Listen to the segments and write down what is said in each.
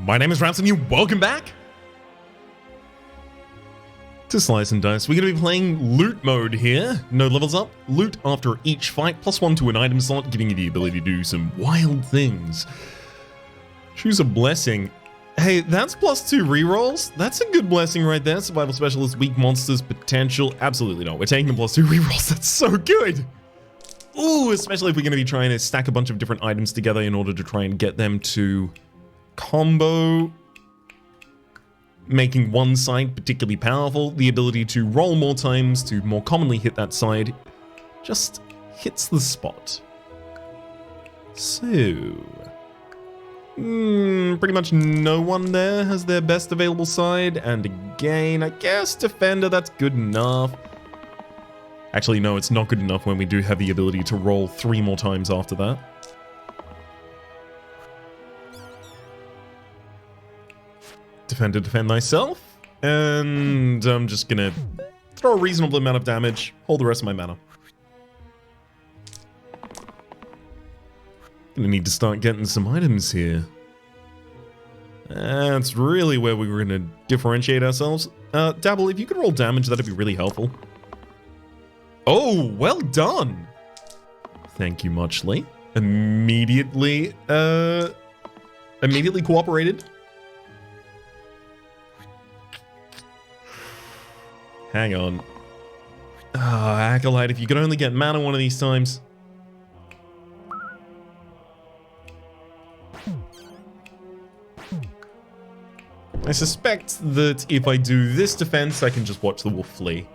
My name is Rhapsody, welcome back to Slice and Dice. We're going to be playing loot mode here. No levels up, loot after each fight, +1 to an item slot, giving you the ability to do some wild things. Choose a blessing. Hey, that's +2 rerolls. That's a good blessing right there. Survival specialist, weak monsters, potential. Absolutely not. We're taking the +2 rerolls. That's so good. Ooh, especially if we're going to be trying to stack a bunch of different items together in order to try and get them to combo, making one side particularly powerful. The ability to roll more times to more commonly hit that side just hits the spot. So, pretty much no one there has their best available side, and again, I guess Defender, that's good enough. Actually, no, it's not good enough when we do have the ability to roll 3 more times after that. Defender, defend thyself, and I'm just gonna throw a reasonable amount of damage, hold the rest of my mana. Gonna need to start getting some items here. That's really where we were gonna differentiate ourselves. Dabble, if you could roll damage, that'd be really helpful. Oh, well done! Thank you muchly. Immediately cooperated. Hang on. Acolyte, if you could only get mana one of these times. I suspect that if I do this defense, I can just watch the wolf flee.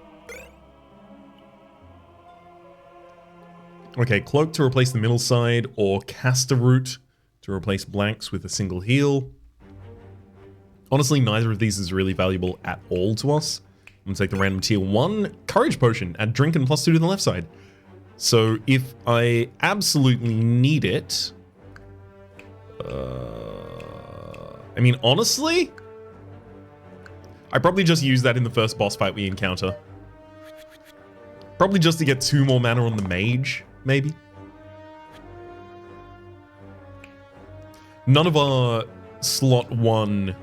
Okay, Cloak to replace the middle side, or Caster Root to replace blanks with a single heal. Honestly, neither of these is really valuable at all to us. I'm gonna take the random tier 1 Courage Potion, add drink and +2 to the left side. So if I absolutely need it... I mean, honestly... I probably just use that in the first boss fight we encounter. Probably just to get 2 more mana on the mage, maybe. None of our slot 1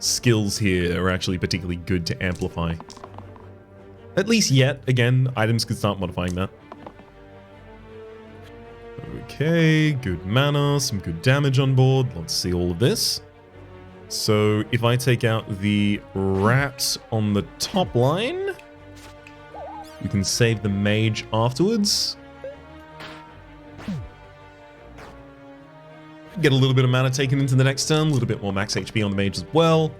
skills here are actually particularly good to amplify. At least yet. Again, items could start modifying that. Okay, good mana, some good damage on board. Let's see all of this. So if I take out the rat on the top line, we can save the mage afterwards. Get a little bit of mana taken into the next turn, a little bit more max HP on the mage as well.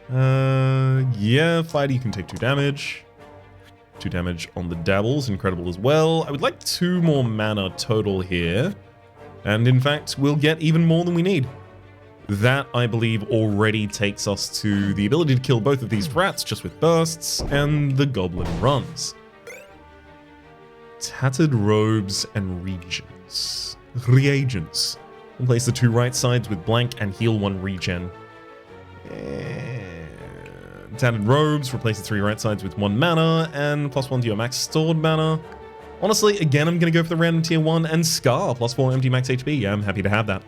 Yeah, fighter, you can take 2 damage. 2 damage on the dabbles, incredible as well. I would like 2 more mana total here. And in fact, we'll get even more than we need. That, I believe, already takes us to the ability to kill both of these rats just with bursts, and the goblin runs. Tattered robes and reagents. Replace the 2 right sides with blank and heal 1 regen. Tattered robes, replace the 3 right sides with 1 mana, and +1 to your max stored mana. Honestly, again, I'm going to go for the random tier 1 and Scar, +4 empty max HP. Yeah, I'm happy to have that.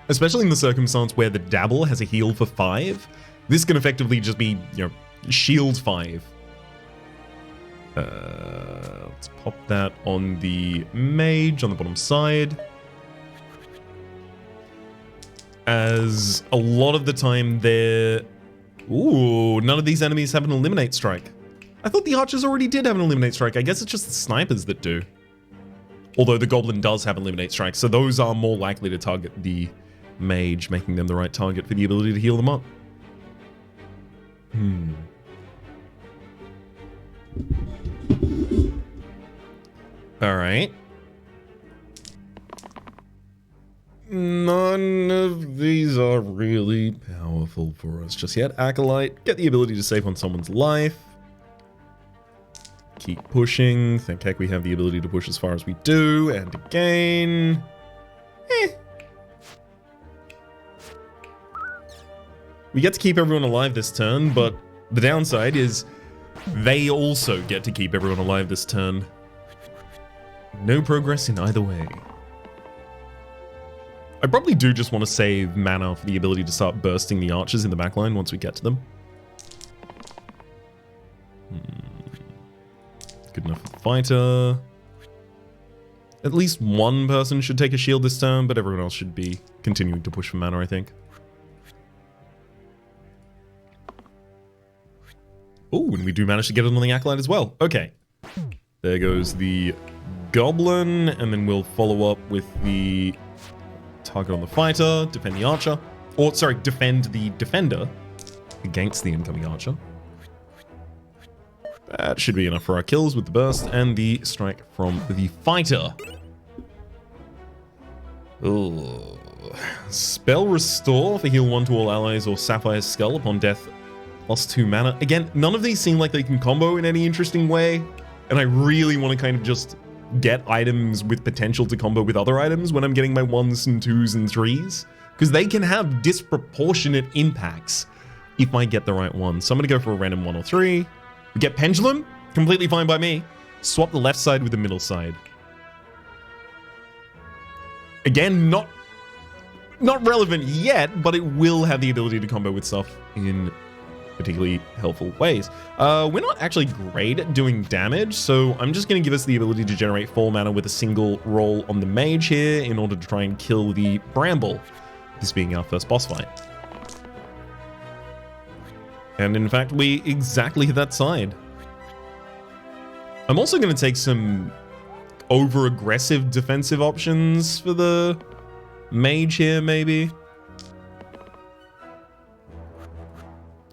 Especially in the circumstance where the Dabble has a heal for 5. This can effectively just be, you know, shield 5. Let's pop that on the mage on the bottom side. As a lot of the time they're... Ooh, none of these enemies have an Eliminate Strike. I thought the archers already did have an Eliminate Strike. I guess it's just the snipers that do. Although the goblin does have Eliminate Strike, so those are more likely to target the mage, making them the right target for the ability to heal them up. Alright. None of these are really powerful for us just yet. Acolyte, get the ability to save on someone's life. Keep pushing. Thank heck we have the ability to push as far as we do. And again... We get to keep everyone alive this turn, but the downside is they also get to keep everyone alive this turn. No progress in either way. I probably do just want to save mana for the ability to start bursting the archers in the backline once we get to them. Good enough for the fighter. At least one person should take a shield this turn, but everyone else should be continuing to push for mana, I think. Oh, and we do manage to get it on the Acolyte as well. Okay. There goes the Goblin, and then we'll follow up with the target on the fighter, defend the archer. Or, sorry, defend the defender against the incoming archer. That should be enough for our kills with the burst and the strike from the fighter. Ooh. Spell Restore for heal 1 to all allies or Sapphire Skull upon death. +2 mana. Again, none of these seem like they can combo in any interesting way. And I really want to kind of just get items with potential to combo with other items when I'm getting my 1s and 2s and 3s. Because they can have disproportionate impacts if I get the right one. So I'm going to go for a random 1 or 3. We get Pendulum. Completely fine by me. Swap the left side with the middle side. Again, not relevant yet, but it will have the ability to combo with stuff in particularly helpful ways. We're not actually great at doing damage, so I'm just going to give us the ability to generate 4 mana with a single roll on the mage here in order to try and kill the Bramble, this being our first boss fight. And in fact, we exactly hit that side. I'm also going to take some over-aggressive defensive options for the mage here, maybe.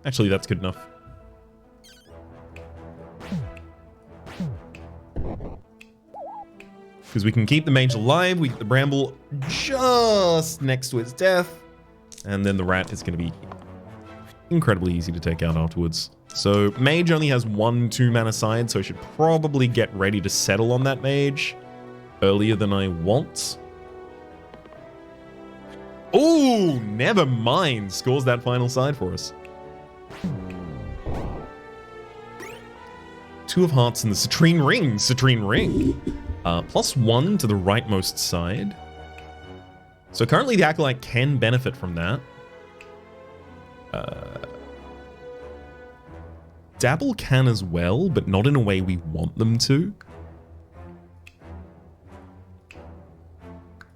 Actually, that's good enough. Because we can keep the mage alive, we get the Bramble just next to its death, and then the rat is going to be incredibly easy to take out afterwards. So mage only has 1 2-mana side, so I should probably get ready to settle on that mage earlier than I want. Oh, never mind. Scores that final side for us. 2 of Hearts and the Citrine Ring. Citrine Ring. +1 to the rightmost side. So currently the Acolyte can benefit from that. Dabble can as well, but not in a way we want them to.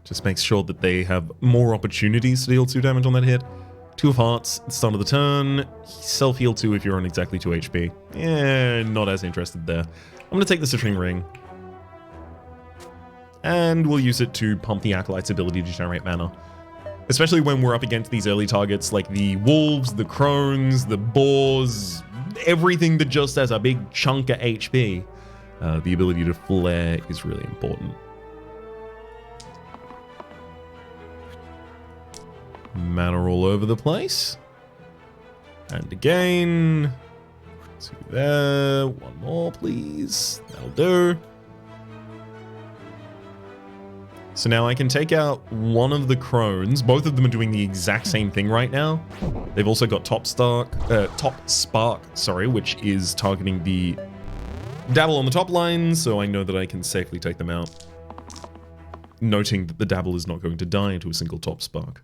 Just makes sure that they have more opportunities to deal 2 damage on that hit. 2 of Hearts at the start of the turn. Self-heal 2 if you're on exactly 2 HP. Yeah, not as interested there. I'm going to take the Citrine Ring. And we'll use it to pump the Acolyte's ability to generate mana. Especially when we're up against these early targets like the Wolves, the Crones, the Boars, everything that just has a big chunk of HP. The ability to flare is really important. Mana all over the place. And again. 2 there. 1 more, please. That'll do. So now I can take out one of the Crones. Both of them are doing the exact same thing right now. They've also got Top Spark, which is targeting the Dabble on the top line, so I know that I can safely take them out. Noting that the Dabble is not going to die into a single Top Spark.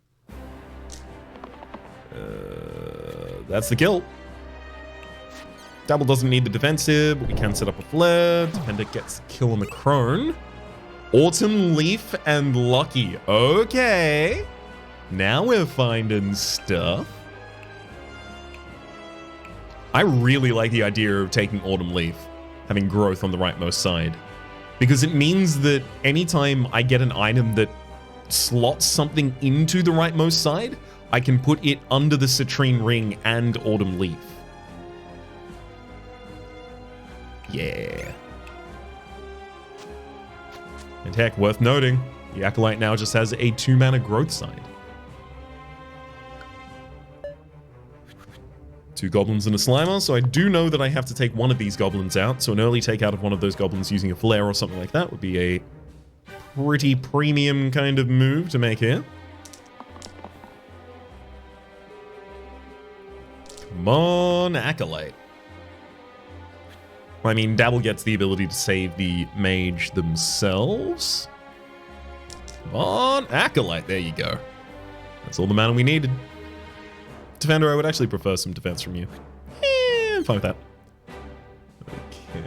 That's the kill. Dabble doesn't need the defensive, but we can set up a flare. Defender gets the kill on the Crone. Autumn Leaf and Lucky. Okay. Now we're finding stuff. I really like the idea of taking Autumn Leaf, having growth on the rightmost side. Because it means that anytime I get an item that slots something into the rightmost side, I can put it under the Citrine Ring and Autumn Leaf. Yeah. And heck, worth noting, the Acolyte now just has a 2-mana growth side. 2 goblins and a Slimer, so I do know that I have to take one of these goblins out, so an early take out of one of those goblins using a flare or something like that would be a pretty premium kind of move to make here. Come on, Acolyte. I mean, Dabble gets the ability to save the mage themselves. Come on, Acolyte. There you go. That's all the mana we needed. Defender, I would actually prefer some defense from you. I'm fine with that. Okay.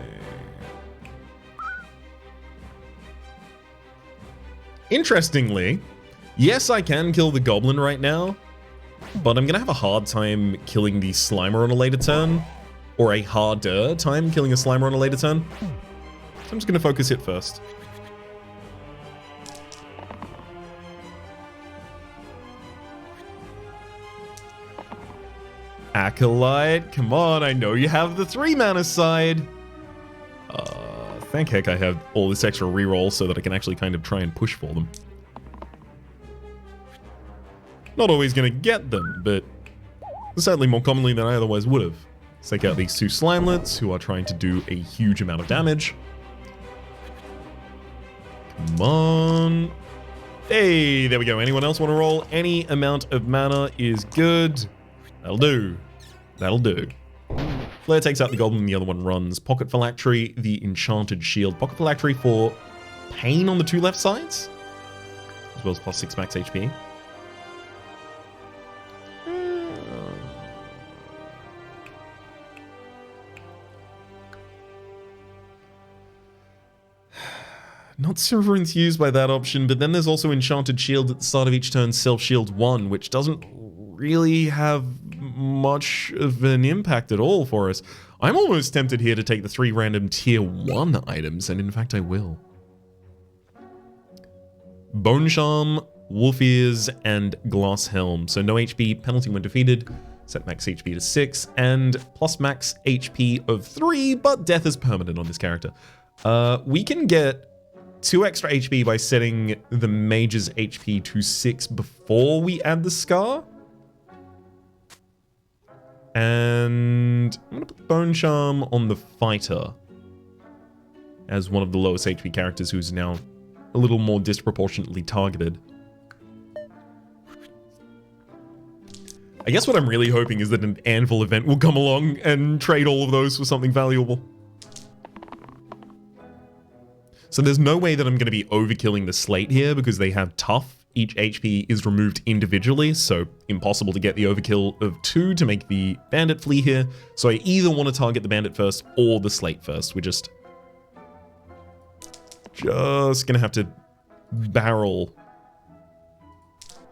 Interestingly, yes, I can kill the goblin right now, but I'm going to have a hard time killing the Slimer on a later turn, or a harder time killing a Slimer on a later turn. So I'm just going to focus it first. Acolyte, come on, I know you have the 3 mana side. Thank heck I have all this extra reroll so that I can actually kind of try and push for them. Not always going to get them, but certainly more commonly than I otherwise would have. Let's take out these 2 Slimelets who are trying to do a huge amount of damage. Come on. Hey, there we go. Anyone else want to roll? Any amount of mana is good. That'll do. That'll do. Flare takes out the goblin and the other one runs. Pocket Phylactery, the Enchanted Shield. Pocket Phylactery for pain on the 2 left sides, as well as plus 6 max HP. Not super enthused by that option, but then there's also Enchanted Shield at the start of each turn, Self-Shield 1, which doesn't really have much of an impact at all for us. I'm almost tempted here to take the 3 random tier 1 items, and in fact I will. Bone Charm, Wolf Ears, and Glass Helm. So no HP, penalty when defeated, set max HP to 6, and plus max HP of 3, but death is permanent on this character. We can get 2 extra HP by setting the mage's HP to 6 before we add the Scar. And I'm going to put Bone Charm on the fighter as one of the lowest HP characters who's now a little more disproportionately targeted. I guess what I'm really hoping is that an Anvil event will come along and trade all of those for something valuable. So there's no way that I'm going to be overkilling the slate here because they have tough. Each HP is removed individually, so impossible to get the overkill of 2 to make the bandit flee here. So I either want to target the bandit first or the slate first. We're just gonna have to barrel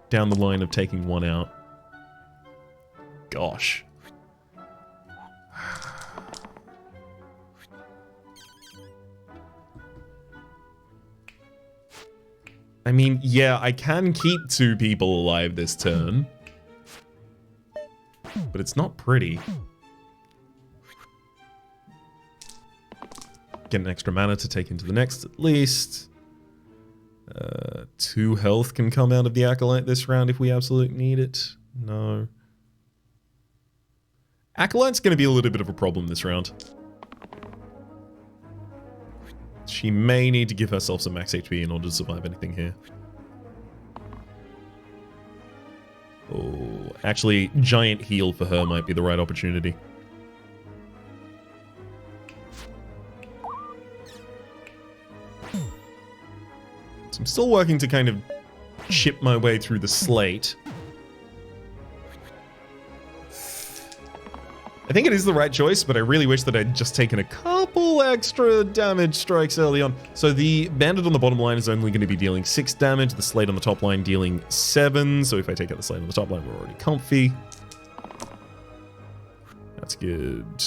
down the line of taking one out. Gosh. I mean, yeah, I can keep 2 people alive this turn, but it's not pretty. Get an extra mana to take into the next at least. 2 health can come out of the Acolyte this round if we absolutely need it. No. Acolyte's going to be a little bit of a problem this round. She may need to give herself some max HP in order to survive anything here. Oh, actually, giant heal for her might be the right opportunity. So I'm still working to kind of chip my way through the slate. I think it is the right choice, but I really wish that I'd just taken a couple extra damage strikes early on. So the bandit on the bottom line is only going to be dealing 6 damage, the slate on the top line dealing 7. So if I take out the slate on the top line, we're already comfy. That's good.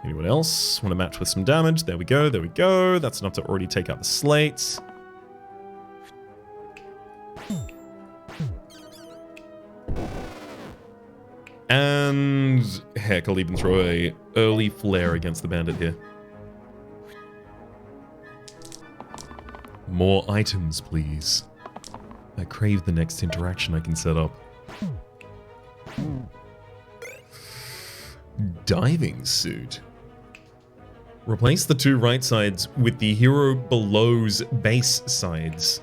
Anyone else want to match with some damage? There we go, there we go. That's enough to already take out the slates. And heck, I'll even throw a early flare against the bandit here. More items, please. I crave the next interaction I can set up. Diving suit. Replace the 2 right sides with the hero below's base sides.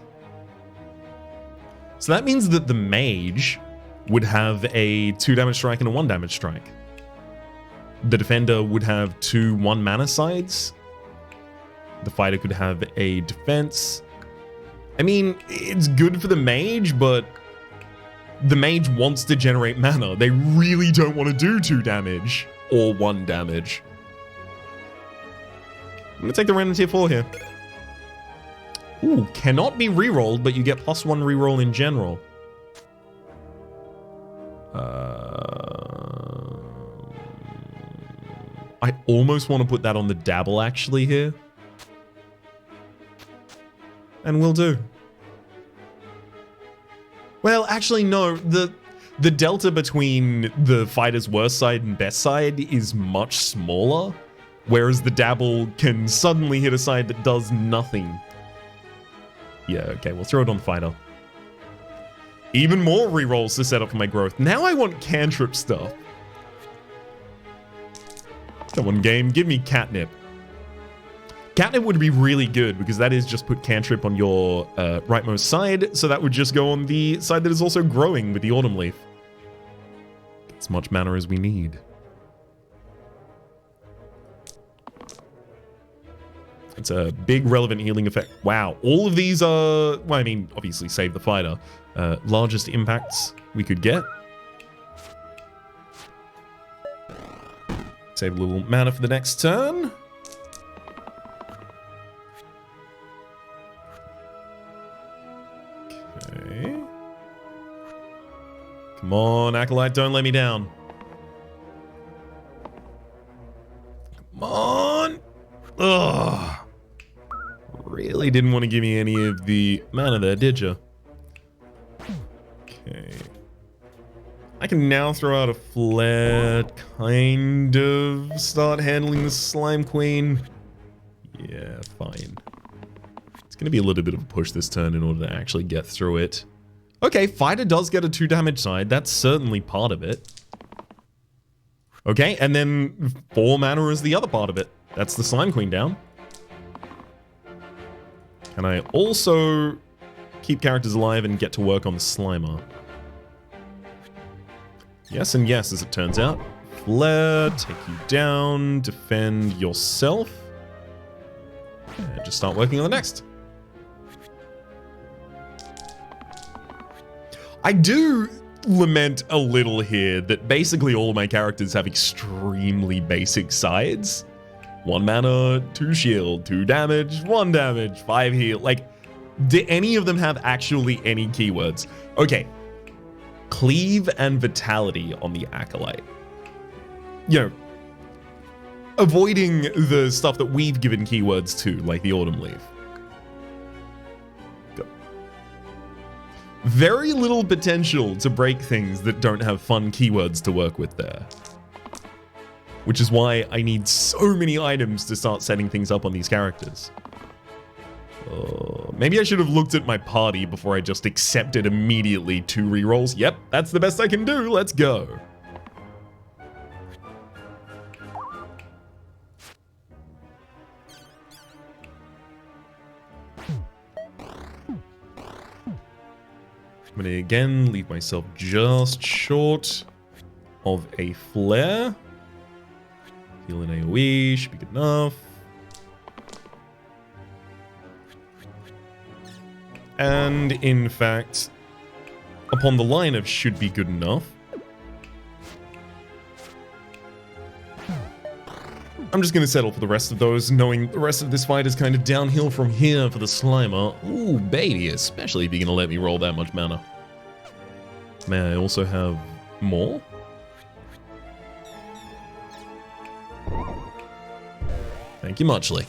So that means that the mage would have a 2 damage strike and a 1 damage strike. The defender would have 2 1-mana sides. The fighter could have a defense. I mean, it's good for the mage, but the mage wants to generate mana. They really don't want to do 2 damage or 1 damage. I'm going to take the random tier 4 here. Ooh, cannot be rerolled, but you get +1 reroll in general. I almost want to put that on the dabble actually here. And we'll do. Well, actually, no. The delta between the fighter's worst side and best side is much smaller, whereas the dabble can suddenly hit a side that does nothing. Yeah, okay, we'll throw it on the fighter. Even more rerolls to set up for my growth. Now I want cantrip stuff. Come on, game, give me catnip. Catnip would be really good because that is just put cantrip on your rightmost side, so that would just go on the side that is also growing with the autumn leaf. As much mana as we need. It's a big relevant healing effect. Wow, all of these are, well, I mean, obviously save the fighter. Largest impacts we could get. Save a little mana for the next turn. Okay. Come on, Acolyte, don't let me down. Come on. Ugh. Really didn't want to give me any of the mana there, did you? Okay. I can now throw out a flare, kind of start handling the Slime Queen. Yeah, fine. It's going to be a little bit of a push this turn in order to actually get through it. Okay, fighter does get a 2 damage side. That's certainly part of it. Okay, and then 4 mana is the other part of it. That's the Slime Queen down. Can I also keep characters alive and get to work on the Slimer? Yes and yes, as it turns out. Flare, take you down, defend yourself. And just start working on the next. I do lament a little here that basically all of my characters have extremely basic sides. 1 mana, 2 shield, 2 damage, 1 damage, 5 heal. Like, do any of them have actually any keywords? Okay. Cleave and Vitality on the Acolyte. You know, avoiding the stuff that we've given keywords to, like the Autumn Leaf. Go. Very little potential to break things that don't have fun keywords to work with there. Which is why I need so many items to start setting things up on these characters. Maybe I should have looked at my party before I just accepted immediately 2 rerolls. Yep, that's the best I can do. Let's go. I'm gonna again leave myself just short of a flare. Heal an AoE should be good enough. And in fact, upon the line of should be good enough. I'm just going to settle for the rest of those, knowing the rest of this fight is kind of downhill from here for the Slimer. Ooh, baby, especially if you're going to let me roll that much mana. May I also have more? Thank you muchly.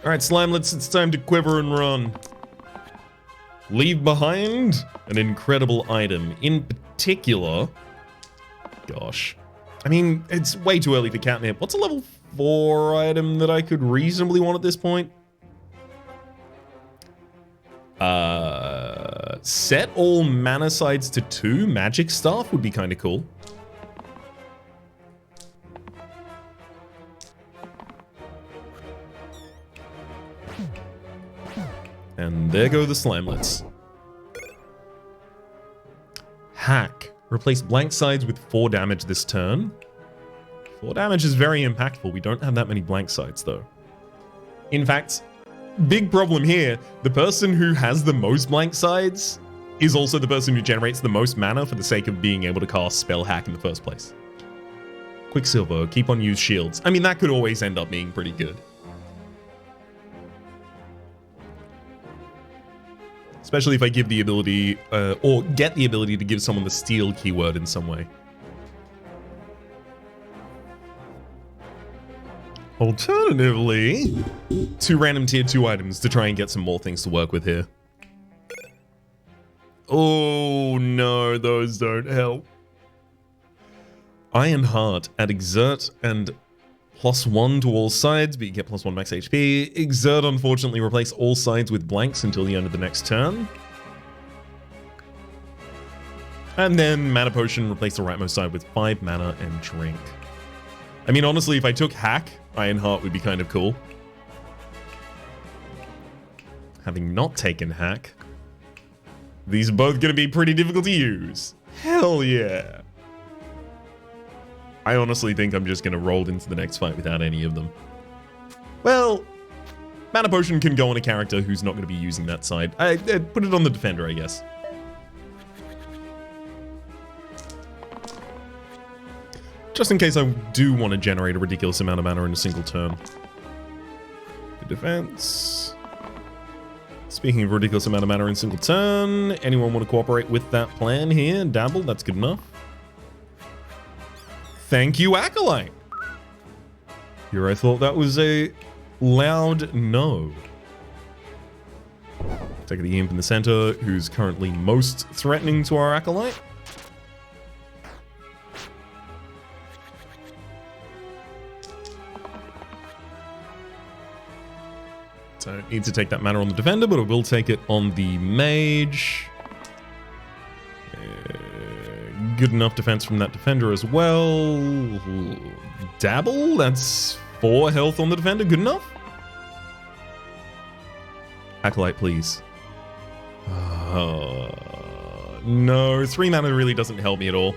Alright, Slime, it's time to quiver and run. Leave behind an incredible item. In particular... Gosh. I mean, it's way too early for catnip. What's a level 4 item that I could reasonably want at this point? Set all mana sides to 2. Magic Staff would be kind of cool. And there go the Slimelets. Hack. Replace blank sides with 4 damage this turn. 4 damage is very impactful. We don't have that many blank sides, though. In fact, big problem here. The person who has the most blank sides is also the person who generates the most mana for the sake of being able to cast Spell Hack in the first place. Quicksilver, keep on use shields. I mean, that could always end up being pretty good. Especially if I give the ability, or get the ability to give someone the steal keyword in some way. Alternatively, 2 random tier 2 items to try and get some more things to work with here. Oh no, those don't help. Iron Heart at Exert and +1 to all sides, but you get +1 max HP. Exert, unfortunately, replace all sides with blanks until the end of the next turn. And then Mana Potion, replace the rightmost side with 5 mana and drink. I mean, honestly, if I took Hack, Iron Heart would be kind of cool. Having not taken Hack, these are both going to be pretty difficult to use. Hell yeah. I honestly think I'm just going to roll into the next fight without any of them. Well, Mana Potion can go on a character who's not going to be using that side. I put it on the defender, I guess. Just in case I do want to generate a ridiculous amount of mana in a single turn. The defense. Speaking of ridiculous amount of mana in a single turn, anyone want to cooperate with that plan here? Dabble, that's good enough. Thank you, Acolyte. Here I thought that was a loud no. Take the imp in the center, who's currently most threatening to our Acolyte. Don't need to take that mana on the defender, but I will take it on the mage. Good enough defense from that defender as well. Dabble, that's 4 health on the defender. Good enough? Acolyte, please. No, 3 mana really doesn't help me at all.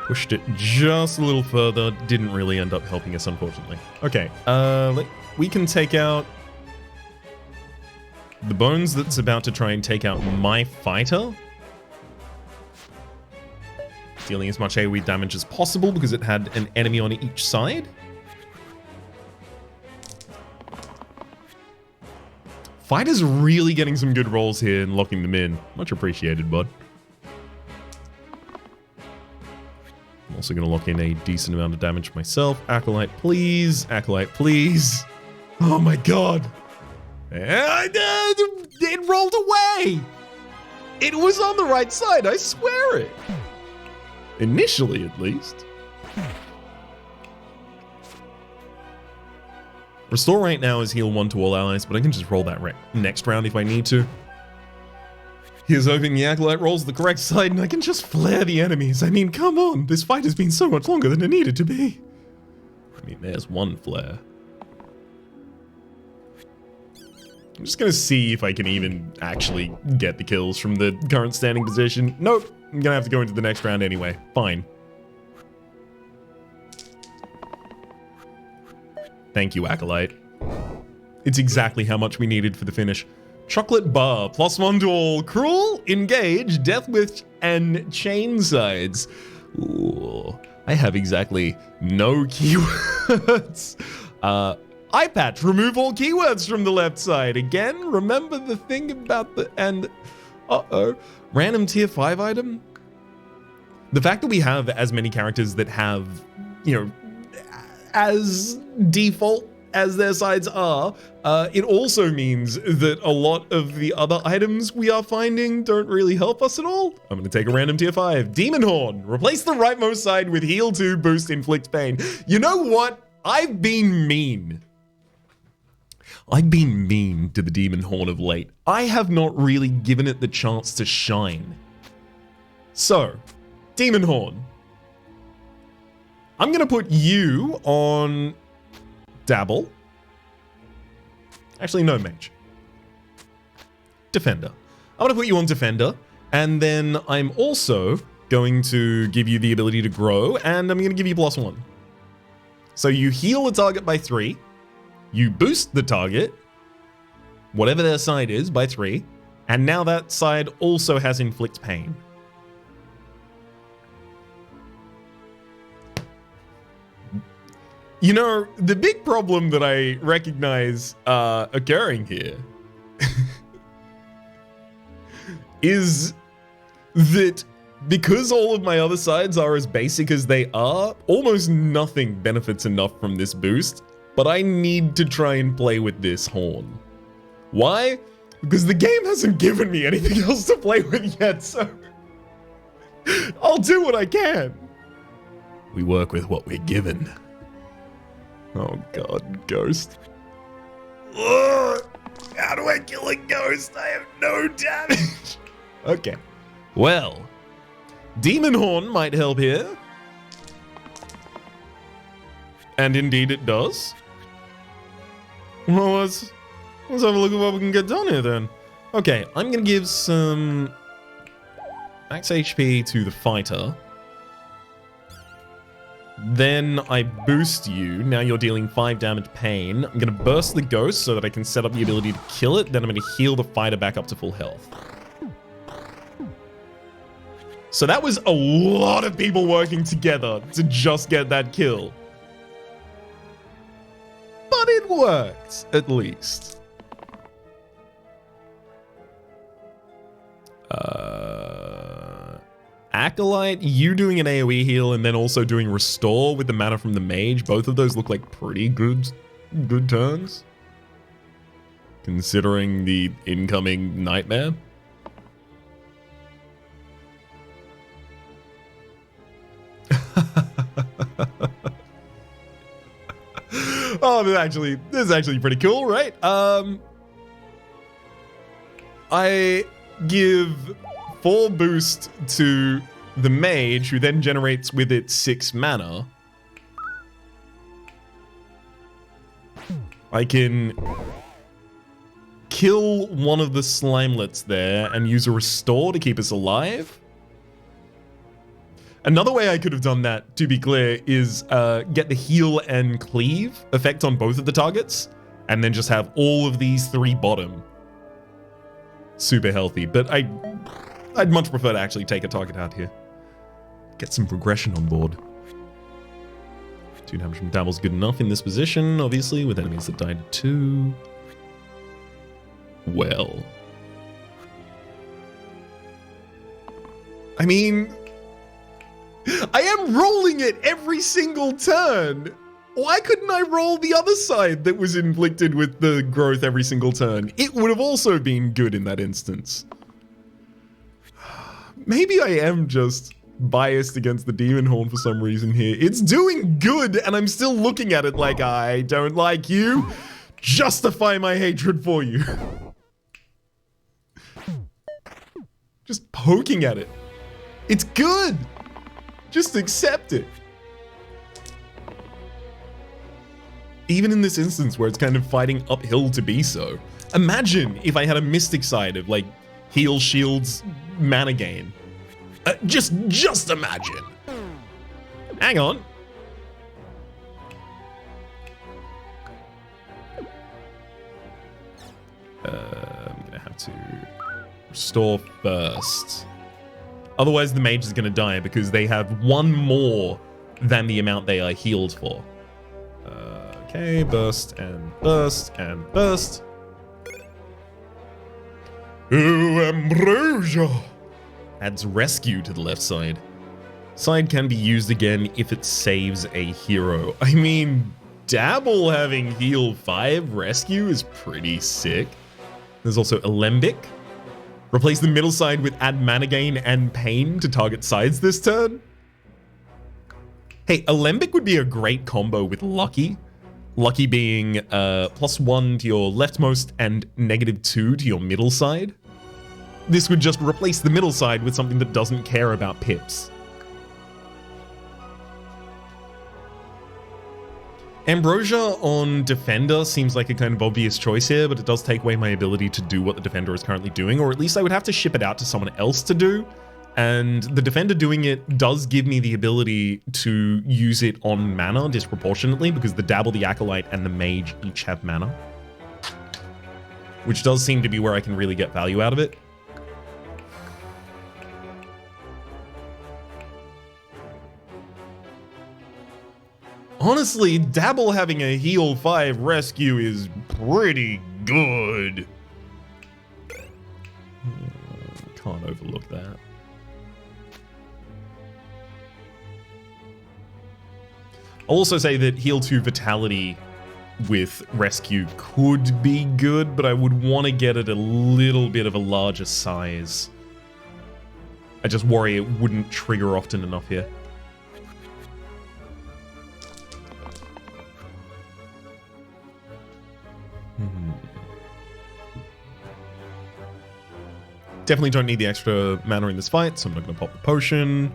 Pushed it just a little further. Didn't really end up helping us, unfortunately. Okay, we can take out the bones that's about to try and take out my fighter. Dealing as much AoE damage as possible because it had an enemy on each side. Fighter's really getting some good rolls here and locking them in. Much appreciated, bud. I'm also going to lock in a decent amount of damage myself. Acolyte, please. Acolyte, please. Oh my god. It rolled away. It was on the right side, I swear it. Initially, at least. Restore right now is heal 1 to all allies, but I can just roll that next round if I need to. Here's hoping the Acolyte rolls the correct side and I can just flare the enemies. I mean, come on, this fight has been so much longer than it needed to be. I mean, there's one flare. I'm just gonna see if I can even actually get the kills from the current standing position. Nope, I'm gonna have to go into the next round anyway. Fine. Thank you, Acolyte. It's exactly how much we needed for the finish. Chocolate bar, +1 to all. Cruel, engage, death wish, and chain sides. Ooh, I have exactly no keywords. Eye patch, remove all keywords from the left side. Again, remember the thing about the, and, random tier 5 item? The fact that we have as many characters that have, you know, as default as their sides are, it also means that a lot of the other items we are finding don't really help us at all. I'm gonna take a random tier 5. Demon Horn. Replace the rightmost side with heal 2, boost inflict pain. You know what? I've been mean. I've been mean to the Demon Horn of late. I have not really given it the chance to shine. So, Demon Horn. I'm gonna put you on Dabble. Actually, no, Mage. Defender. I'm gonna put you on Defender, and then I'm also going to give you the ability to grow, and I'm gonna give you +1. So you heal a target by 3, You boost the target, whatever their side is, by 3, and now that side also has inflict pain. You know, the big problem that I recognize occurring here is that because all of my other sides are as basic as they are, almost nothing benefits enough from this boost, but I need to try and play with this horn. Why? Because the game hasn't given me anything else to play with yet, so I'll do what I can. We work with what we're given. Oh god, ghost. Ugh, how do I kill a ghost? I have no damage. Okay, well, Demon Horn might help here. And indeed it does. Well, let's have a look at what we can get done here then. Okay, I'm gonna give some max HP to the fighter. Then I boost you. Now you're dealing 5 damage pain. I'm gonna burst the ghost so that I can set up the ability to kill it. Then I'm gonna heal the fighter back up to full health. So that was a lot of people working together to just get that kill. But it worked, at least. Acolyte, you doing an AoE heal and then also doing restore with the mana from the mage. Both of those look like pretty good turns, considering the incoming nightmare. Oh, this is actually pretty cool, right? I give 4 boost to the mage, who then generates with it 6 mana. I can kill one of the slimelets there and use a restore to keep us alive. Another way I could have done that, to be clear, is get the heal and cleave effect on both of the targets, and then just have all of these 3 bottom super healthy. But I'd much prefer to actually take a target out here. Get some progression on board. 2 damage from Dabble's good enough in this position, obviously, with enemies that died 2. Well. I mean, I am rolling it every single turn. Why couldn't I roll the other side that was inflicted with the growth every single turn? It would have also been good in that instance. Maybe I am just biased against the Demon Horn for some reason here. It's doing good, and I'm still looking at it like, I don't like you. Justify my hatred for you. Just poking at it. It's good. Just accept it. Even in this instance where it's kind of fighting uphill to be so. Imagine if I had a mystic side of like heal, shields, mana gain. Just imagine. Hang on. I'm gonna have to restore first. Otherwise the mage is gonna die because they have 1 more than the amount they are healed for. Okay, burst and burst and burst. Ooh, ambrosia! Adds rescue to the left side. Side can be used again if it saves a hero. I mean, Dabble having heal 5 rescue is pretty sick. There's also Alembic. Replace the middle side with add mana gain and pain to target sides this turn. Hey, Alembic would be a great combo with Lucky. Lucky being +1 to your leftmost and -2 to your middle side. This would just replace the middle side with something that doesn't care about pips. Ambrosia on Defender seems like a kind of obvious choice here, but it does take away my ability to do what the Defender is currently doing, or at least I would have to ship it out to someone else to do. And the Defender doing it does give me the ability to use it on mana disproportionately because the Dabble, the Acolyte, and the Mage each have mana. Which does seem to be where I can really get value out of it. Honestly, Dabble having a heal 5 rescue is pretty good. Can't overlook that. I'll also say that heal 2 Vitality with rescue could be good, but I would want to get it a little bit of a larger size. I just worry it wouldn't trigger often enough here. Definitely don't need the extra mana in this fight, so I'm not going to pop the potion.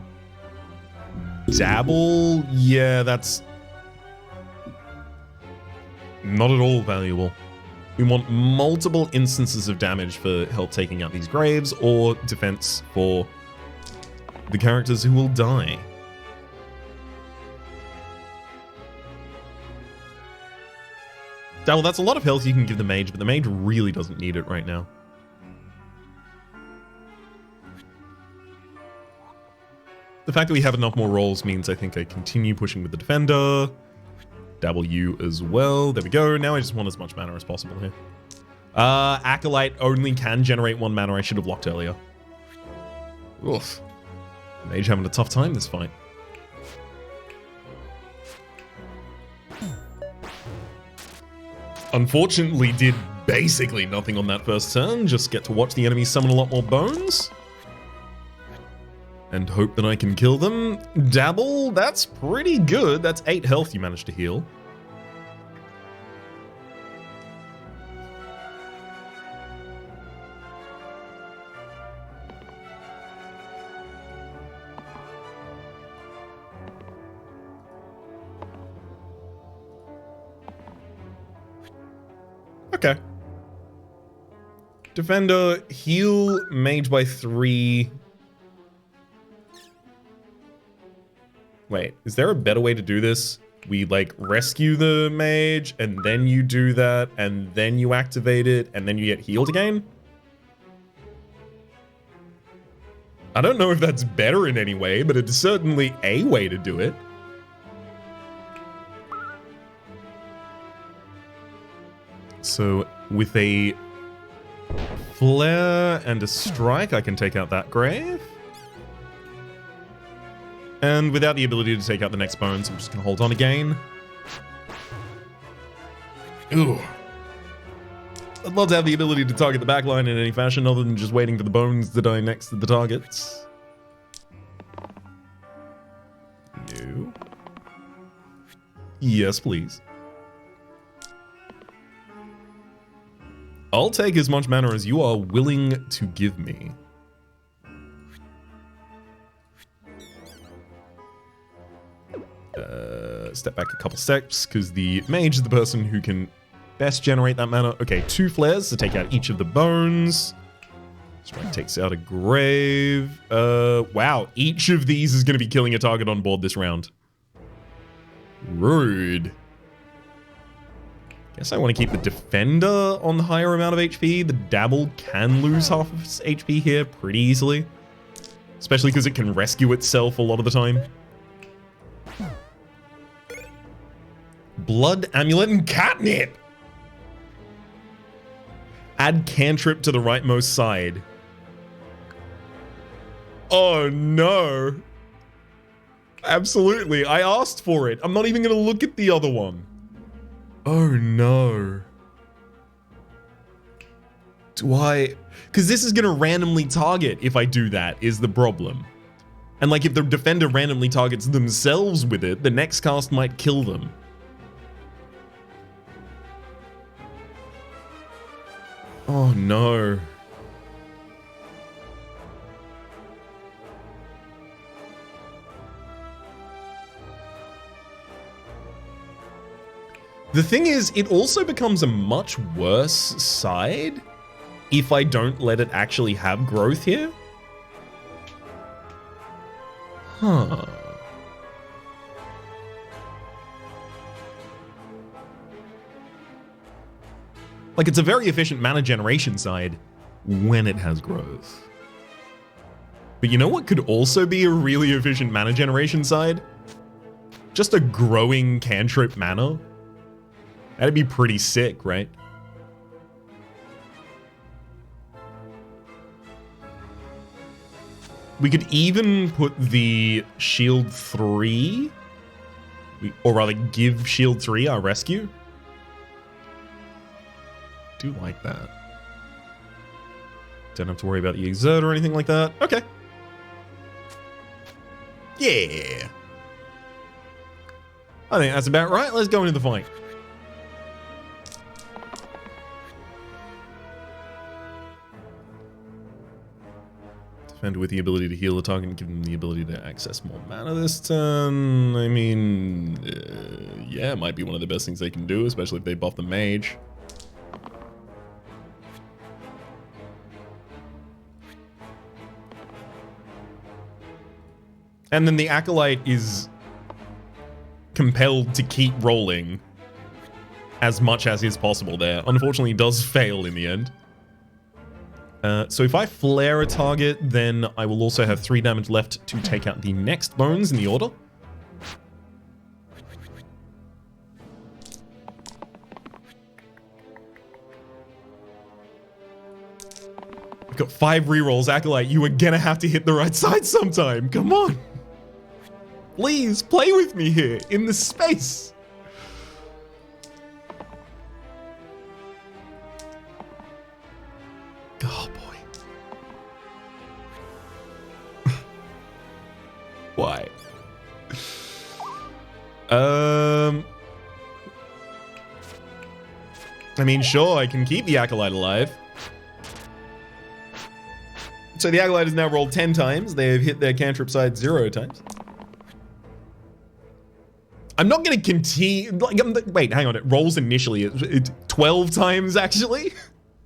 Dabble? Yeah, that's not at all valuable. We want multiple instances of damage for help taking out these graves, or defense for the characters who will die. Dabble, that's a lot of health you can give the mage, but the mage really doesn't need it right now. The fact that we have enough more rolls means I think I continue pushing with the Defender. Dabble you as well. There we go. Now I just want as much mana as possible here. Acolyte only can generate 1 mana. I should have locked earlier. Oof. Mage having a tough time this fight. Unfortunately, did basically nothing on that first turn. Just get to watch the enemy summon a lot more bones. And hope that I can kill them. Dabble, that's pretty good. That's 8 health you managed to heal. Okay. Defender, heal mage by 3. Wait, is there a better way to do this? We, like, rescue the mage, and then you do that, and then you activate it, and then you get healed again? I don't know if that's better in any way, but it's certainly a way to do it. So, with a flare and a strike, I can take out that grave. And without the ability to take out the next bones, I'm just going to hold on again. Ooh. I'd love to have the ability to target the backline in any fashion other than just waiting for the bones to die next to the targets. No. Yes, please. I'll take as much mana as you are willing to give me. Step back a couple steps, because the mage is the person who can best generate that mana. Okay, 2 flares to take out each of the bones. Strike takes out a grave. Wow, each of these is going to be killing a target on board this round. Rude. Guess I want to keep the Defender on the higher amount of HP. The Dabble can lose half of its HP here pretty easily. Especially because it can rescue itself a lot of the time. Blood Amulet and Catnip! Add cantrip to the rightmost side. Oh no. Absolutely, I asked for it. I'm not even going to look at the other one. Oh no. Do I... Because this is going to randomly target if I do that, is the problem. And like if the Defender randomly targets themselves with it, the next cast might kill them. Oh no. The thing is, it also becomes a much worse side if I don't let it actually have growth here. Huh. Like, it's a very efficient mana generation side when it has growth. But you know what could also be a really efficient mana generation side? Just a growing cantrip mana. That'd be pretty sick, right? We could even put the Shield 3, or rather give Shield 3 our rescue. Do like that. Don't have to worry about the exert or anything like that. Okay. Yeah. I think that's about right. Let's go into the fight. Defender with the ability to heal the target and give them the ability to access more mana this turn. I mean, yeah, it might be one of the best things they can do, especially if they buff the mage. And then the Acolyte is compelled to keep rolling as much as is possible there. Unfortunately, it does fail in the end. So if I flare a target, then I will also have 3 damage left to take out the next bones in the order. I've got 5 rerolls, Acolyte. You are gonna have to hit the right side sometime. Come on. Please, play with me here, in the space. Oh, boy. Why? I mean, sure, I can keep the Acolyte alive. So the Acolyte has now rolled 10 times. They have hit their cantrip side 0 times. I'm not going to continue... Like, wait, hang on. It rolls initially. It's 12 times, actually.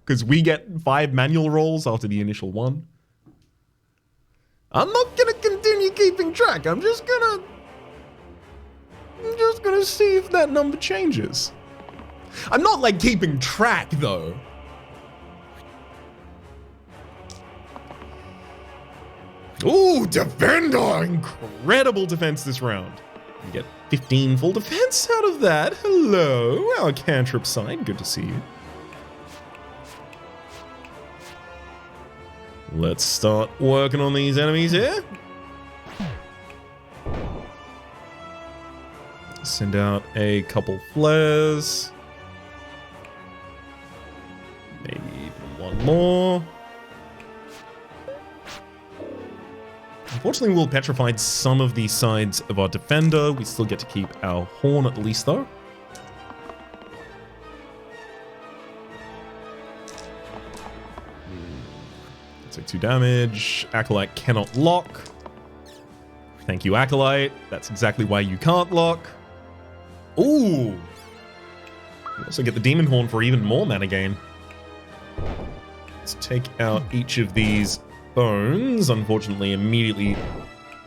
Because we get 5 manual rolls after the initial one. I'm not going to continue keeping track. I'm just going to see if that number changes. I'm not, like, keeping track, though. Ooh, Defender! Incredible defense this round. You get 15 full defense out of that. Hello, our cantrip side. Good to see you. Let's start working on these enemies here. Send out a couple flares. Maybe even one more. Unfortunately, we'll petrify some of the sides of our defender. We still get to keep our horn at least, though. Take 2 damage. Acolyte cannot lock. Thank you, Acolyte. That's exactly why you can't lock. Ooh! We also get the Demon Horn for even more mana gain. Let's take out each of these bones. Unfortunately, immediately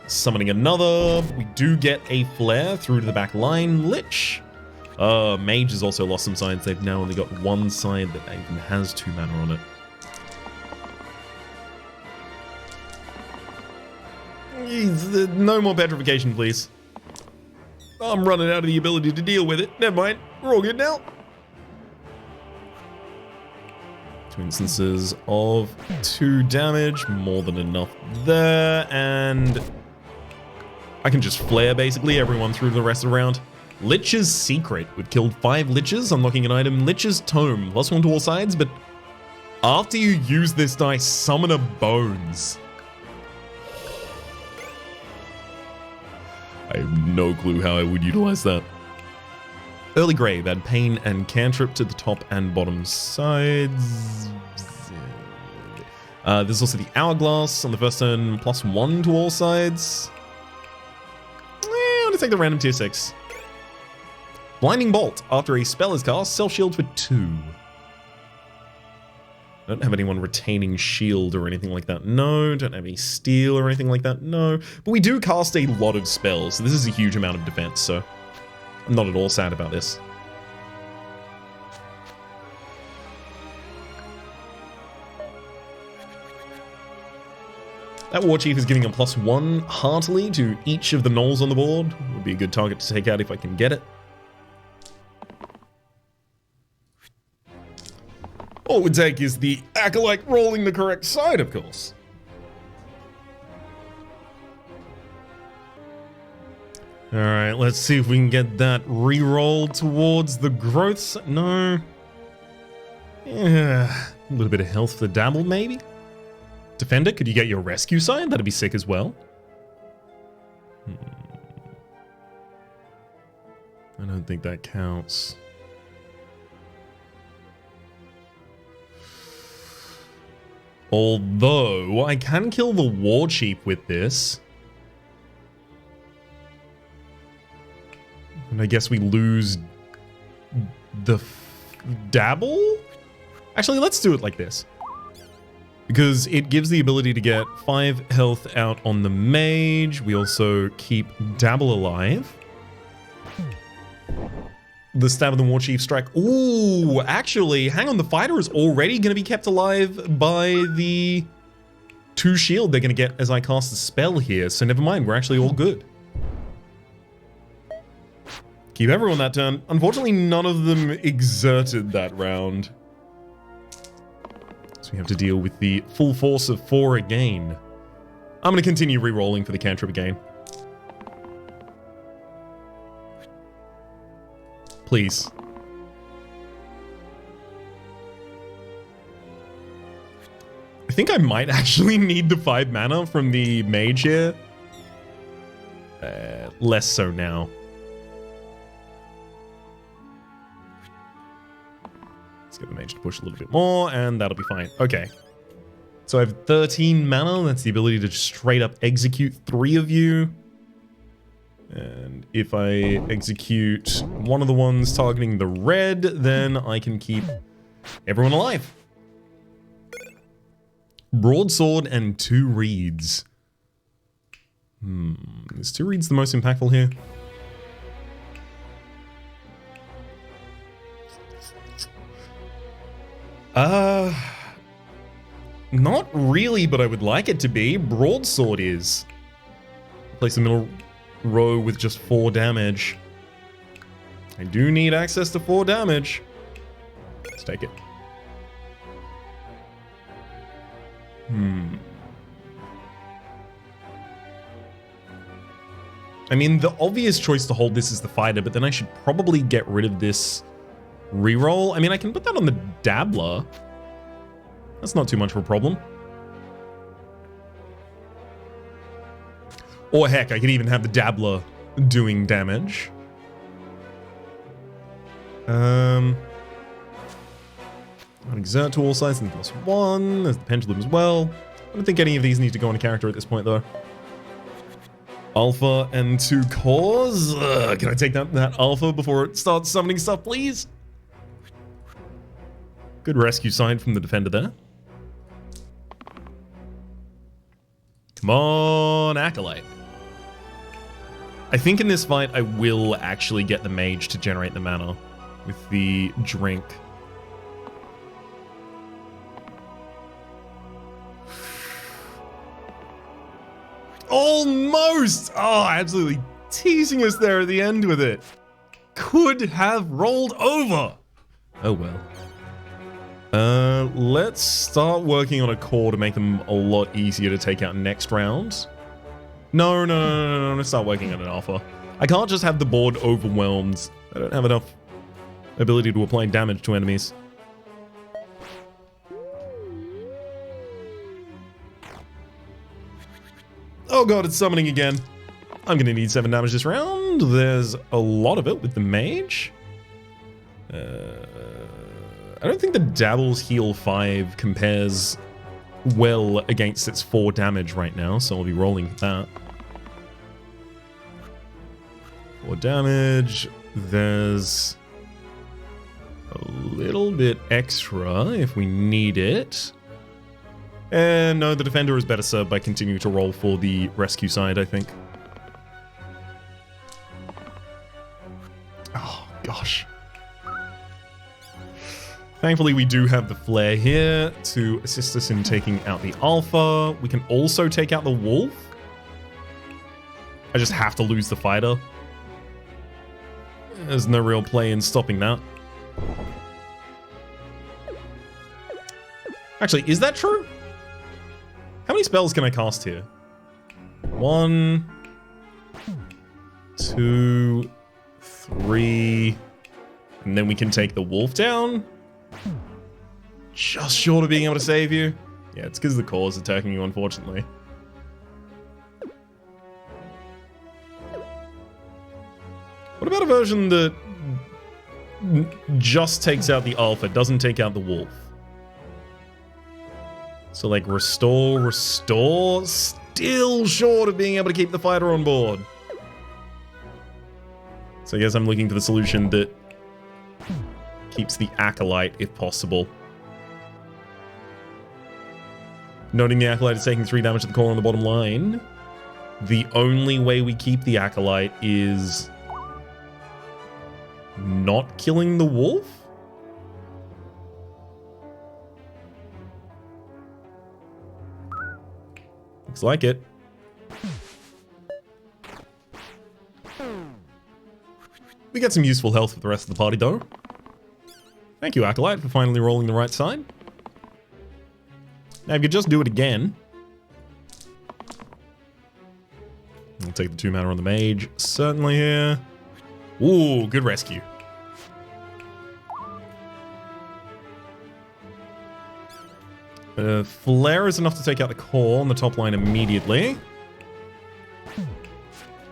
summoning another. We do get a flare through to the back line. Lich. Mage has also lost some sides. They've now only got 1 side that even has 2 mana on it. No more petrification, please. I'm running out of the ability to deal with it. Never mind. We're all good now. 2 instances of 2 damage. More than enough there. And I can just flare, basically, everyone through the rest of the round. Lich's Secret. We've killed 5 Liches, unlocking an item. Lich's Tome. +1 to all sides, but after you use this dice, summon a bones. I have no clue how I would utilize that. Early Grave, add Pain and Cantrip to the top and bottom sides. There's also the Hourglass on the first turn, +1 to all sides. I'm gonna take the random tier 6. Blinding Bolt, after a spell is cast, self-shield for 2. I don't have anyone retaining shield or anything like that. No, don't have any steel or anything like that. No, but we do cast a lot of spells. So this is a huge amount of defense, so I'm not at all sad about this. That War Chief is giving a +1 heartily to each of the gnolls on the board. Would be a good target to take out if I can get it. All it would take is the Acolyte rolling the correct side, of course. Alright, let's see if we can get that re-roll towards the growths. No. Yeah, a little bit of health for the dabble, maybe? Defender, could you get your rescue side? That'd be sick as well. I don't think that counts. Although, I can kill the War Chief with this. And I guess we lose the dabble? Actually, let's do it like this. Because it gives the ability to get 5 health out on the mage. We also keep dabble alive. The Stab of the War Chief strike. Ooh, actually, hang on. The fighter is already going to be kept alive by the 2 shield they're going to get as I cast the spell here. So never mind, we're actually all good. Keep everyone that turn. Unfortunately, none of them exerted that round. So we have to deal with the full force of 4 again. I'm going to continue re-rolling for the cantrip again. Please. I think I might actually need the 5 mana from the mage here. Less so now. Let's get the mage to push a little bit more, and that'll be fine. Okay. So I have 13 mana. That's the ability to straight up execute 3 of you. And if I execute one of the ones targeting the red, then I can keep everyone alive. Broadsword and 2 reeds. Is 2 reeds the most impactful here? Not really, but I would like it to be. Broadsword is. Place the middle row with just 4 damage. I do need access to 4 damage. Let's take it. I mean, the obvious choice to hold this is the fighter, but then I should probably get rid of this reroll. I mean, I can put that on the dabbler. That's not too much of a problem. Or heck, I could even have the dabbler doing damage. I'll exert to all sides and +1. There's the pendulum as well. I don't think any of these need to go on a character at this point, though. Alpha and 2 cores. Can I take that alpha before it starts summoning stuff, please? Good rescue sign from the defender there. Come on, Acolyte. I think in this fight, I will actually get the mage to generate the mana with the drink. Almost! Oh, absolutely teasing us there at the end with it. Could have rolled over. Oh well. Let's start working on a core to make them a lot easier to take out next round. No, let's start working on an alpha. I can't just have the board overwhelmed. I don't have enough ability to apply damage to enemies. Oh god, it's summoning again. I'm gonna need 7 damage this round. There's a lot of it with the mage. I don't think the Dabble's heal 5 compares well against its 4 damage right now, so I'll be rolling with that. 4 damage. There's a little bit extra if we need it. And no, the defender is better served by continuing to roll for the rescue side, I think. Oh, gosh. Thankfully, we do have the flare here to assist us in taking out the alpha. We can also take out the wolf. I just have to lose the fighter. There's no real play in stopping that. Actually, is that true? How many spells can I cast here? 1, 2, 3, and then we can take the wolf down? Just short of being able to save you? Yeah, it's because the core is attacking you, unfortunately. What about a version that just takes out the alpha, doesn't take out the wolf? So like restore, still short of being able to keep the fighter on board. So I guess I'm looking for the solution that keeps the acolyte if possible. Noting the acolyte is taking 3 damage to the core on the bottom line. The only way we keep the acolyte is not killing the wolf? Looks like it. We get some useful health for the rest of the party, though. Thank you, Acolyte, for finally rolling the right side. Now, if you could just do it again. I'll take the 2 mana on the mage. Certainly here. Ooh, good rescue. Flare is enough to take out the core on the top line immediately.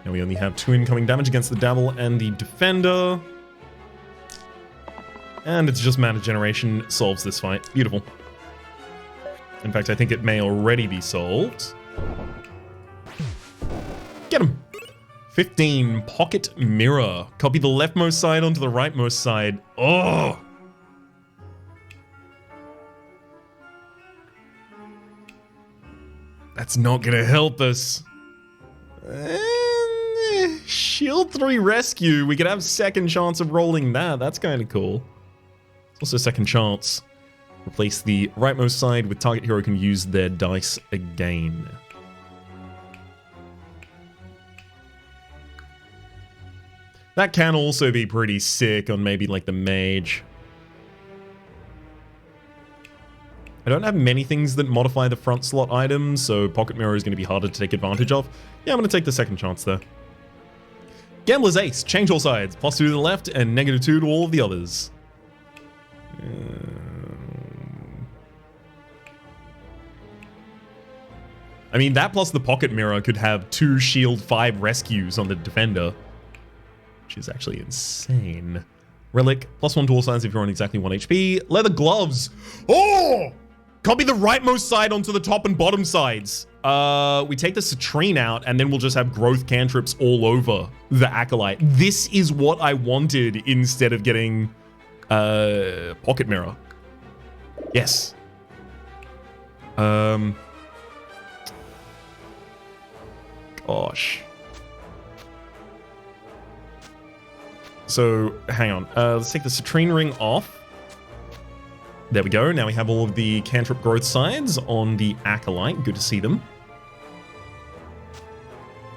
Now we only have 2 incoming damage against the Dabble and the Defender. And it's just mana generation solves this fight. Beautiful. In fact, I think it may already be solved. Get him! 15, Pocket Mirror. Copy the leftmost side onto the rightmost side. Oh! That's not gonna help us. Shield 3 rescue. We could have second chance of rolling that. That's kind of cool. It's also second chance. Replace the rightmost side with target hero can use their dice again. That can also be pretty sick on maybe like the mage. I don't have many things that modify the front slot items, so Pocket Mirror is going to be harder to take advantage of. Yeah, I'm going to take the second chance there. Gambler's Ace. Change all sides. +2 to the left and -2 to all of the others. I mean, that plus the Pocket Mirror could have 2 shield 5 rescues on the Defender. Which is actually insane. Relic. +1 to all sides if you're on exactly 1 HP. Leather Gloves. Oh! Copy the rightmost side onto the top and bottom sides. We take the Citrine out, and then we'll just have growth cantrips all over the Acolyte. This is what I wanted instead of getting Pocket Mirror. Yes. Gosh. So, hang on. Let's take the Citrine Ring off. There we go. Now we have all of the cantrip growth sides on the Acolyte. Good to see them.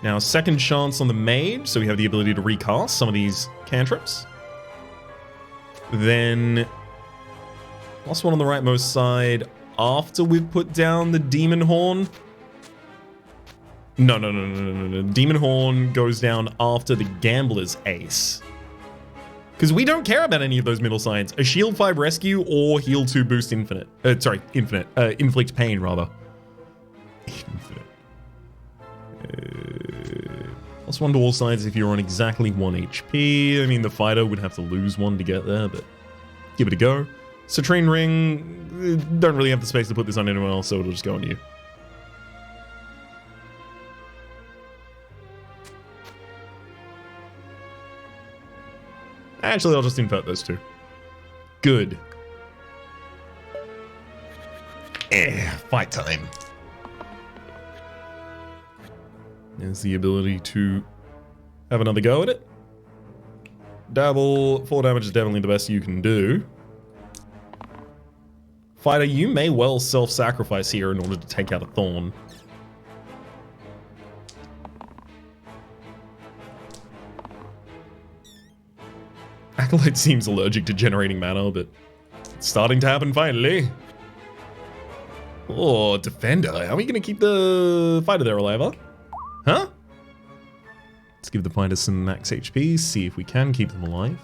Now, second chance on the Mage, so we have the ability to recast some of these cantrips. Then, +1 on the rightmost side after we've put down the Demon Horn. No. Demon Horn goes down after the Gambler's Ace. Because we don't care about any of those middle sides. A shield 5 rescue or heal 2 boost infinite. Inflict pain, rather. Infinite. +1 to all sides if you're on exactly 1 HP. I mean, the fighter would have to lose 1 to get there, but give it a go. Citrine Ring, don't really have the space to put this on anyone else, so it'll just go on you. Actually, I'll just invert those 2. Good. Fight time. There's the ability to have another go at it. Dabble, 4 damage is definitely the best you can do. Fighter, you may well self-sacrifice here in order to take out a Thorn. Acolyte seems allergic to generating mana, but it's starting to happen finally. Oh, Defender. Are we going to keep the Fighter there alive, huh? Huh? Let's give the Fighter some max HP, see if we can keep them alive.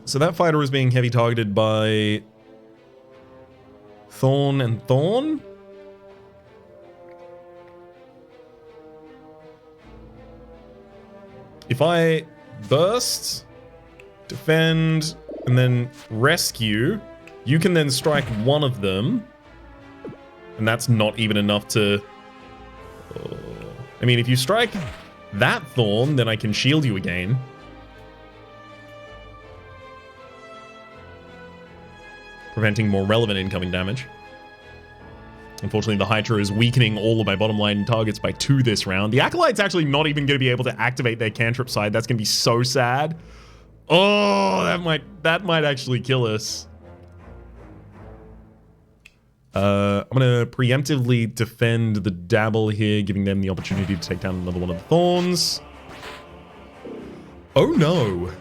So that Fighter is being heavy targeted by Thorn and Thorn. If I burst, defend, and then rescue, you can then strike one of them. And that's not even enough to... I mean, if you strike that Thorn, then I can shield you again. Preventing more relevant incoming damage. Unfortunately, the Hydra is weakening all of my bottom line targets by 2 this round. The Acolyte's actually not even going to be able to activate their cantrip side. That's going to be so sad. Oh, that might actually kill us. I'm going to preemptively defend the Dabble here, giving them the opportunity to take down another one of the Thorns. Oh no.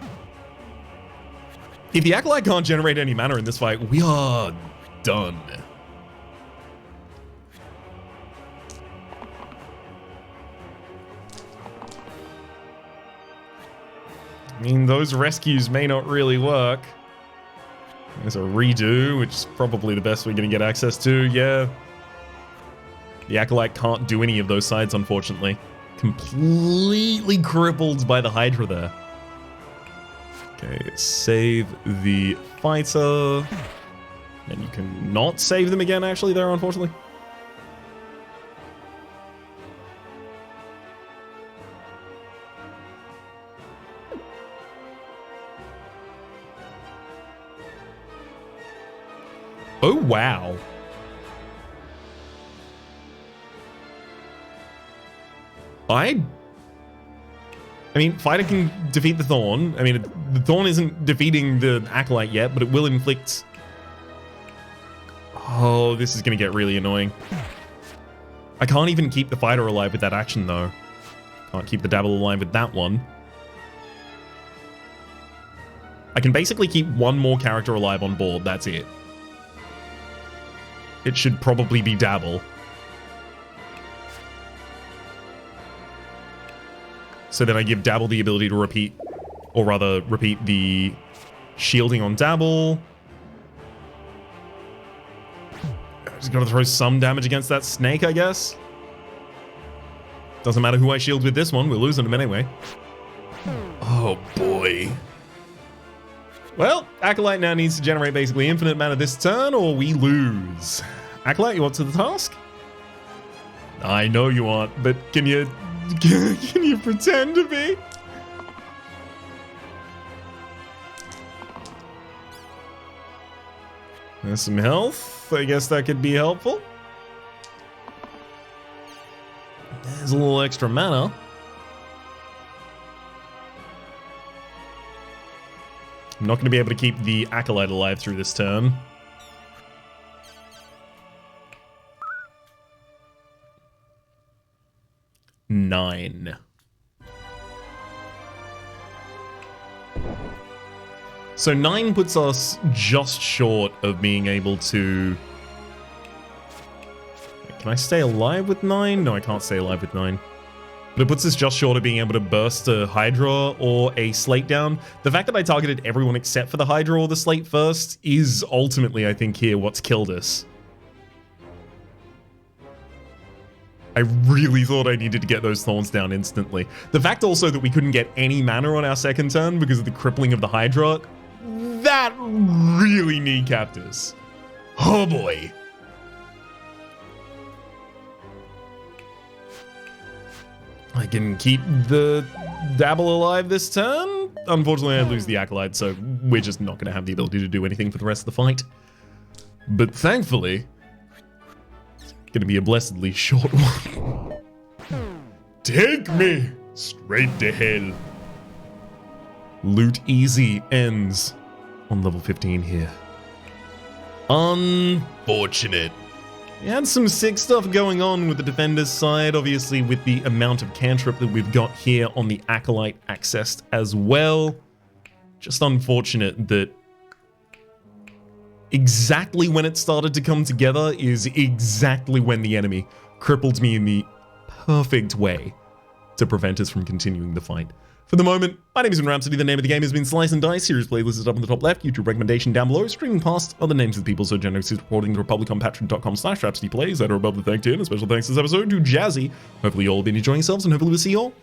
If the Acolyte can't generate any mana in this fight, we are done. I mean, those rescues may not really work. There's a redo, which is probably the best we're going to get access to, yeah. The Acolyte can't do any of those sides, unfortunately. Completely crippled by the Hydra there. Okay, save the Fighter. And you can not save them again, actually, there, unfortunately. Oh, wow. I mean, Fighter can defeat the Thorn. I mean, the Thorn isn't defeating the Acolyte yet, but it will inflict... Oh, this is going to get really annoying. I can't even keep the Fighter alive with that action, though. Can't keep the Dabble alive with that one. I can basically keep one more character alive on board. That's it. It should probably be Dabble. So then I give Dabble the ability to repeat, or rather, repeat the shielding on Dabble. Just gotta throw some damage against that snake, I guess. Doesn't matter who I shield with this one, we're losing him anyway. Oh boy. Well, Acolyte now needs to generate basically infinite mana this turn, or we lose. Acolyte, you up to the task? I know you aren't, but can you pretend to be? There's some health. I guess that could be helpful. There's a little extra mana. I'm not going to be able to keep the Acolyte alive through this turn. Nine. So 9 puts us just short of being able to... Can I stay alive with 9? No, I can't stay alive with 9. But it puts us just short of being able to burst a Hydra or a Slate down. The fact that I targeted everyone except for the Hydra or the Slate first is ultimately, I think, here what's killed us. I really thought I needed to get those Thorns down instantly. The fact also that we couldn't get any mana on our second turn because of the crippling of the Hydra, that really kneecapped us. Oh boy. I can keep the Dabble alive this turn. unfortunately I lose the Acolyte, so we're just not going to have the ability to do anything for the rest of the fight. But thankfully, it's going to be a blessedly short one. Take me straight to hell. Loot easy ends on level 15 here. Unfortunate. We had some sick stuff going on with the defender's side, obviously with the amount of cantrip that we've got here on the Acolyte accessed as well. Just unfortunate that exactly when it started to come together is exactly when the enemy crippled me in the perfect way to prevent us from continuing the fight. For the moment, my name is Rhapsody, the name of the game has been Slice and Dice, series playlist is up in the top left, YouTube recommendation down below, streaming past other names of the people so generous is reporting the Republic on patreon.com/RhapsodyPlays that are above the thank tier, and a special thanks this episode to Jazzy. Hopefully you all have been enjoying yourselves, and hopefully we'll see you all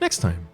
next time.